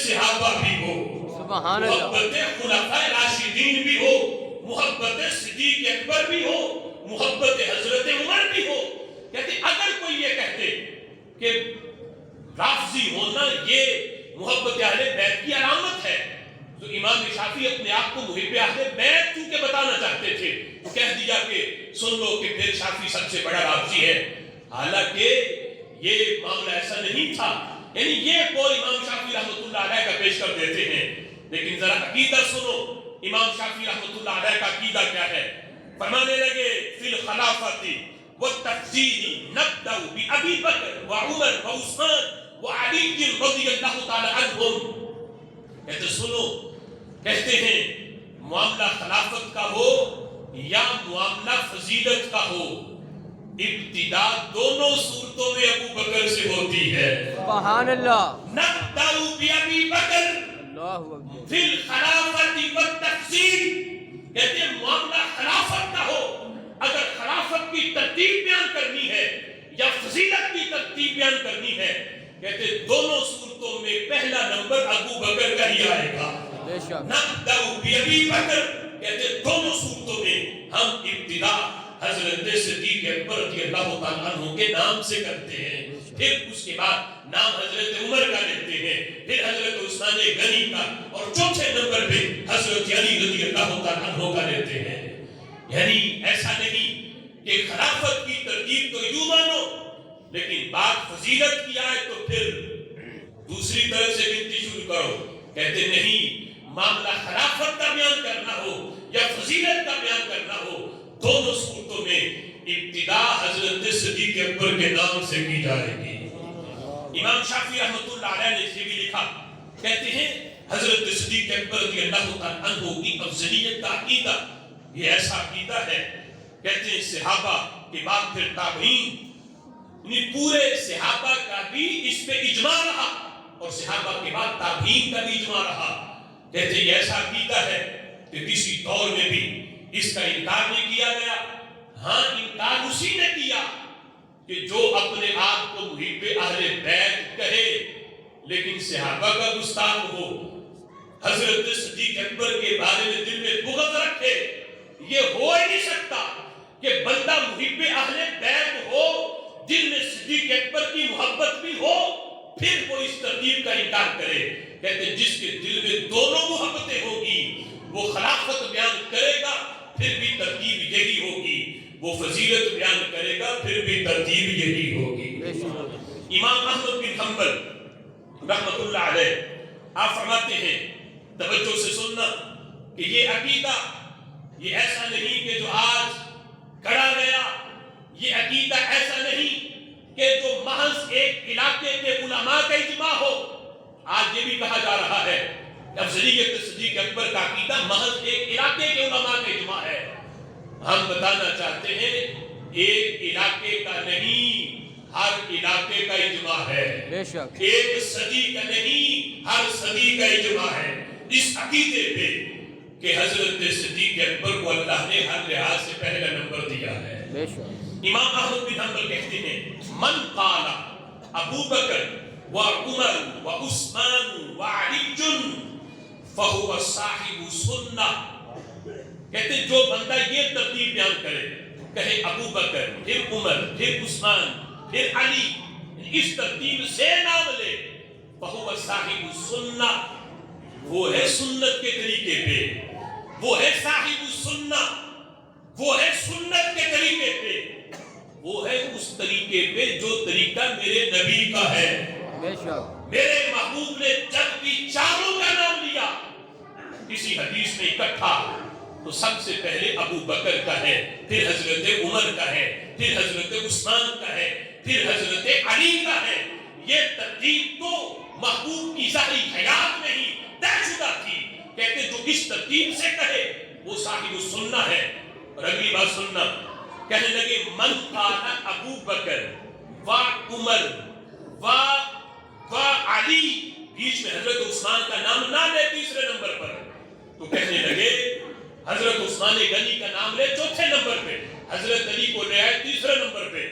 صحابہ بھی ہو، سبحان اللہ، محبت خلفائے راشدین بھی ہو، محبت صدیق اکبر بھی ہو، محبت حضرت عمر بھی ہو. کہتے اگر کوئی یہ کہتے کہ رافضی ہونا یہ محبت اہل بیت کی علامت ہے، تو امام شافعی اپنے آپ کو محب اہل بیت چونکہ بتانا چاہتے تھے تو کہہ دیا کہ سن لو کہ پھر شافعی سب سے بڑا رافضی ہے. حالانکہ یہ معاملہ ایسا نہیں تھا. یعنی یہ قول امام شافعی رحمۃ اللہ علیہ کا پیش کر دیتے ہیں، لیکن ذرا عقیدہ سنو امام شافعی رحمۃ اللہ علیہ کا عقیدہ کیا ہے. فرمانے لگے فی الخلافۃ والتفضیل نبدأ بأبی بکر وعمر وعثمان وعلی رضی اللہ تعالی عنہم. کہتے سنو، کہتے ہیں معاملہ خلافت کا ہو یا معاملہ فضیلت کا ہو، ابتدا دونوں صورتوں میں ابو بکر سے ہوتی ہے. سبحان اللہ، نبدأ بأبی بکر اللہ اکبر، فی الخلافت والتفضیل. کہتے ہیں معاملہ خلافت کا ہو، اگر خلافت کی ترتیب بیان کرنی ہے یا فضیلت کی ترتیب بیان کرنی ہے، کہتے دونوں صورتوں میں پہلا نمبر ابو بکر کا ہی آئے گا. بے شک، نبدأ بأبی بکر، کہتے دونوں صورتوں میں ہم ابتدا حضرت صدیق اکبر رضی اللہ تعالیٰ عنہ کے نام سے کرتے ہیں، پھر اس کے بعد نام حضرت عمر کا لیتے ہیں، پھر حضرت عثمان غنی کا، اور چوتھے نمبر پہ حضرت علی رضی اللہ تعالیٰ عنہ کا لیتے ہیں. یعنی ایسا نہیں کہ خلافت کی ترتیب تو یوں مانو لیکن بات فضیلت کی آئے تو پھر دوسری طرف سے گنتی شروع کرو. کہتے نہیں، معاملہ خلافت کا بیان کرنا ہو یا فضیلت کا بیان کرنا ہو، دونوں صورتوں میں ابتدا حضرت صدیق اکبر کے نام سے کی جائے گی. امام شافعی رحمۃ اللہ علیہ نے اسے بھی لکھا، کہتے ہیں حضرت صدیق اکبر رضی اللہ تعالیٰ عنہ کی افضلیت کا عقیدہ یہ ایسا عقیدہ ہے، کہتے ہیں صحابہ کے بعد پھر تابعین، یعنی پورے صحابہ کا بھی اس پہ اجماع رہا اور صحابہ کے بعد تابعین کا بھی اجماع رہا. کہتے ہیں یہ ایسا عقیدہ ہے کہ کسی دور میں بھی اس کا انکار نہیں کیا گیا. ہاں انکار اسی نے کیا کہ جو اپنے آپ کو محب اہل بیت کہے لیکن صحابہ کا گستاخ ہو، حضرت صدیق اکبر کے بارے میں دل میں بغض رکھے. یہ ہو ہی نہیں سکتا کہ بندہ محب اہل بیت ہو، دل میں صدیق اکبر کی محبت بھی ہو، پھر وہ اس ترتیب کا انکار کرے. کہتے جس کے دل میں دونوں محبتیں ہوگی وہ خلافت بیان کرے گا پھر بھی ترتیب یہی ہوگی، وہ فضیلت بیان کرے گا پھر بھی ترتیب یہی ہوگی. امام احمد بن حنبل رحمۃ اللہ علیہ آپ فرماتے ہیں، توجہ سے سننا، کہ یہ عقیدہ یہ ایسا نہیں کہ جو آج گڑا گیا، یہ عقیدہ ایسا نہیں کہ جو محض ایک علاقے کے علماء کا اجماع ہو. آج یہ بھی کہا جا رہا ہے کہ افضلیت صدیق اکبر کا عقیدہ محض ایک علاقے کے علماء کا اجماع ہے. ہم بتانا چاہتے ہیں ایک علاقے کا نہیں، ہر علاقے کا اجماع ہے. بے شک، ایک صدی کا نہیں، ہر صدی کا اجماع ہے اس عقیدے پہ کہ حضرت صدیق اکبر کو اللہ نے ہر لحاظ سے پہلا نمبر دیا ہے. بے شک، امام احمد بن حنبل کہتے ہیں من قال ابو بکر و عمر و عثمان و علی فہو صاحب سنہ. کہتے ہیں جو بندہ یہ ترتیب بیان کرے، کہے ابو بکر پھر عمر پھر عثمان پھر علی، اس ترتیب سے نام لے، فہو صاحب سنہ، وہ ہے سنت کے طریقے پہ، وہ ہے صاحب سنہ، وہ ہے سنت کے طریقے پہ، وہ ہے اس طریقے پہ جو طریقہ میرے نبی کا ہے. بے شک، میرے محبوب نے جب بھی چاروں کا نام لیا کسی حدیث میں اکٹھا تو سب سے پہلے ابو بکر کا ہے، پھر حضرت عمر کا ہے، پھر حضرت عثمان کا ہے، پھر حضرت علی کا ہے. یہ ترتیب تو محبوب کی ظاہری حیات میں ہی طے شدہ تھی. کہتے جو اس ترتیب سے کہے وہ صاحب سنہ ہے. اور اگلی بات سننا، کہنے لگے من قال ابو بکر و عمر و علی، بیچ میں حضرت عثمان کا نام نہ لے تیسرے نمبر پر، تو کہنے لگے حضرت عثمان غنی کا نام لے چوتھے نمبر پہ، حضرت علی کو لے آئے تیسرے نمبر پہ،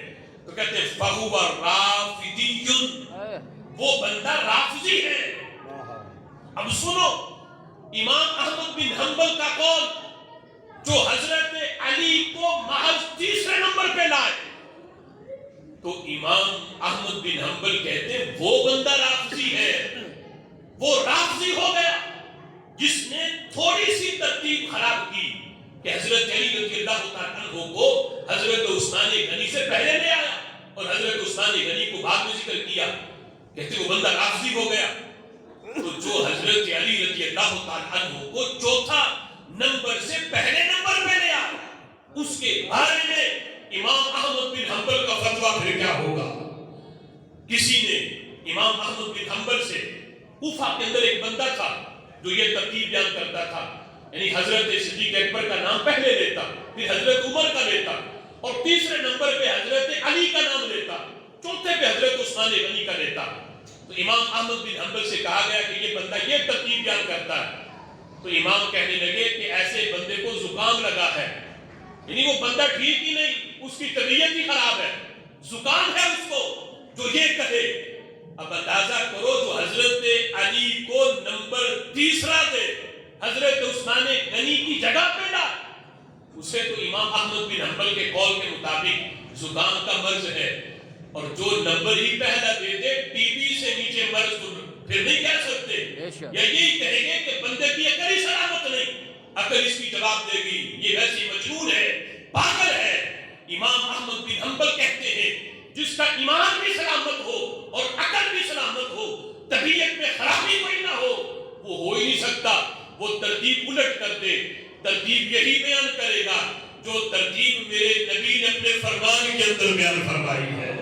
تو کہتے ہیں فہو رافضی، وہ بندہ رافضی ہے. اب سنو امام احمد بن حنبل کا قول جو حضرت علی کو محض تیسرے نمبر پہ لائے، تو امام احمد بن حنبل کہتے ہیں وہ بندہ رافضی ہے، وہ رافضی ہو گیا جس نے تھوڑی سی ترتیب خراب کی کہ حضرت علی رضی اللہ تعالیٰ عنہ کو حضرت عثمان غنی سے پہلے لے آیا اور حضرت عثمان غنی کو بعد میں ذکر کیا، کہتے وہ بندہ رافضی ہو گیا۔ تو جو حضرت علی رضی اللہ تعالیٰ عنہ کو چوتھا نمبر سے پہلے نمبر پہ لے آیا، اس کے بارے میں امام احمد بن حنبل کا فتویٰ پھر کیا ہوگا؟ کسی نے امام احمد بن حنبل سے، کوفہ کے اندر ایک بندہ تھا جو یہ ترتیب بیان کرتا تھا، یعنی حضرت صدیق اکبر کا نام پہلے لیتا، پھر حضرت عمر کا لیتا، اور تیسرے نمبر پہ حضرت علی کا نام لیتا، چوتھے پہ حضرت عثمان غنی کا لیتا۔ تو امام احمد بن حنبل سے کہا گیا کہ یہ بندہ یہ ترتیب بیان کرتا ہے، تو امام کہنے لگے کہ ایسے بندے کو زکام لگا ہے، یعنی وہ بندہ ٹھیک ہی نہیں، اس کی طبیعت ہی خراب ہے، زکام ہے اس کو جو یہ کہے۔ اب اندازہ کرو جو حضرت علی کو نمبر تیسرا دے، حضرت عثمان غنی کی جگہ پہ لا، اسے تو امام احمد بن حنبل کے قول کے مطابق زکام کا مرض ہے، اور جو نمبر ہی پہلا دے دے ٹی بی سے نیچے مرض پھر نہیں کہہ سکتے، یا یہی کہیں گے کہ بندے کی عقل ہی سلامت نہیں، عقل اس کی جواب دے گی یہ ویسی مجنون ہے، پاگل ہے۔ امام احمد بن حنبل کہتے ہیں جس کا ایمان بھی سلامت ہو اور عقل بھی سلامت ہو، طبیعت میں خرابی کوئی نہ ہو، وہ ہو ہی نہیں سکتا وہ ترتیب الٹ کر دے۔ ترتیب یہی بیان کرے گا جو ترتیب میرے نبی نے اپنے فرمان کے اندر بیان فرمائی ہے۔